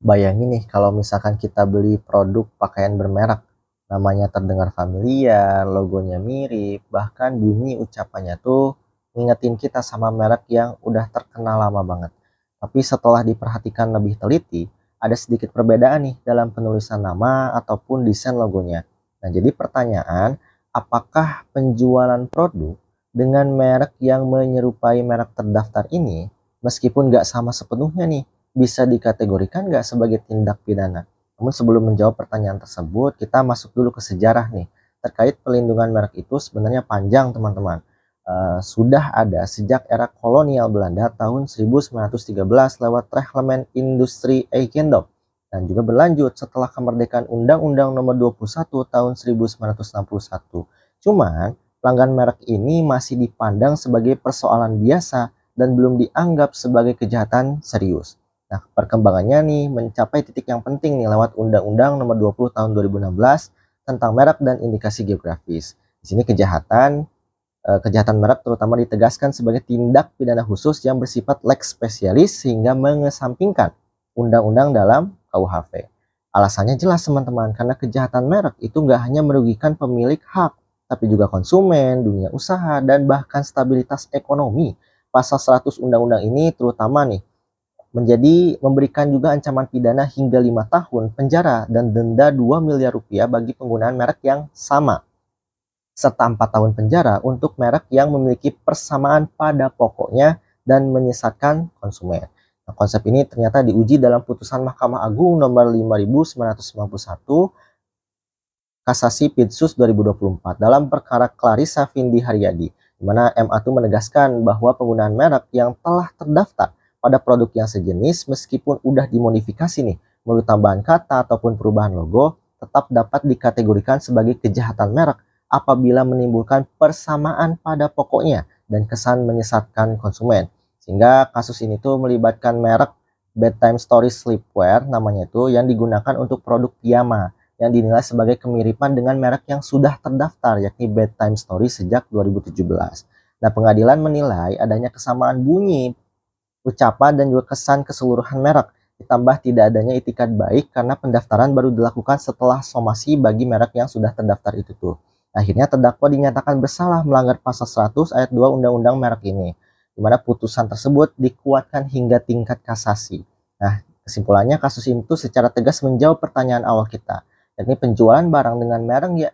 Bayangin nih kalau misalkan kita beli produk pakaian bermerek, namanya terdengar familiar, logonya mirip, bahkan bunyi ucapannya tuh ngingetin kita sama merek yang udah terkenal lama banget. Tapi setelah diperhatikan lebih teliti, ada sedikit perbedaan nih dalam penulisan nama ataupun desain logonya. Nah, jadi pertanyaan, apakah penjualan produk dengan merek yang menyerupai merek terdaftar ini, meskipun nggak sama sepenuhnya nih, bisa dikategorikan nggak sebagai tindak pidana? Namun sebelum menjawab pertanyaan tersebut, kita masuk dulu ke sejarah nih. Terkait pelindungan merek itu sebenarnya panjang teman-teman. Sudah ada sejak era kolonial Belanda tahun 1913 lewat Reglement Industri Eigendom dan juga berlanjut setelah kemerdekaan Undang-Undang Nomor 21 tahun 1961. Cuman pelanggan merek ini masih dipandang sebagai persoalan biasa dan belum dianggap sebagai kejahatan serius. Nah, perkembangannya nih mencapai titik yang penting nih lewat Undang-Undang Nomor 20 tahun 2016 tentang merek dan indikasi geografis. Di sini kejahatan merek terutama ditegaskan sebagai tindak pidana khusus yang bersifat lex specialis sehingga mengesampingkan undang-undang dalam KUHP. Alasannya jelas teman-teman, karena kejahatan merek itu nggak hanya merugikan pemilik hak, tapi juga konsumen, dunia usaha, dan bahkan stabilitas ekonomi. Pasal 100 undang-undang ini terutama nih memberikan juga ancaman pidana hingga 5 tahun penjara dan denda 2 miliar rupiah bagi penggunaan merek yang sama, serta 4 tahun penjara untuk merek yang memiliki persamaan pada pokoknya dan menyesatkan konsumen. Nah, konsep ini ternyata diuji dalam putusan Mahkamah Agung nomor 5991 Kasasi Pitsus 2024 dalam perkara Clarissa Vindi Haryadi, di mana MA itu menegaskan bahwa penggunaan merek yang telah terdaftar pada produk yang sejenis meskipun udah dimodifikasi nih melalui tambahan kata ataupun perubahan logo tetap dapat dikategorikan sebagai kejahatan merek apabila menimbulkan persamaan pada pokoknya dan kesan menyesatkan konsumen. Sehingga kasus ini tuh melibatkan merek Bedtime Stories Sleepwear namanya itu yang digunakan untuk produk piyama yang dinilai sebagai kemiripan dengan merek yang sudah terdaftar yakni Bedtime Stories sejak 2017. Nah, pengadilan menilai adanya kesamaan bunyi, ucapan, dan juga kesan keseluruhan merek, ditambah tidak adanya itikat baik karena pendaftaran baru dilakukan setelah somasi bagi merek yang sudah terdaftar itu tuh. Akhirnya terdakwa dinyatakan bersalah melanggar pasal 100 ayat 2 Undang-Undang Merek ini, di mana putusan tersebut dikuatkan hingga tingkat kasasi. Nah, kesimpulannya kasus itu secara tegas menjawab pertanyaan awal kita, yakni penjualan barang dengan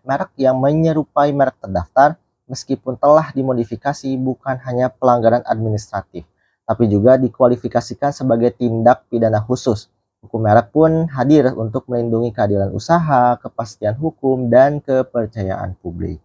merek yang menyerupai merek terdaftar meskipun telah dimodifikasi bukan hanya pelanggaran administratif, tapi juga dikualifikasikan sebagai tindak pidana khusus. Hukum merek pun hadir untuk melindungi keadilan usaha, kepastian hukum, dan kepercayaan publik.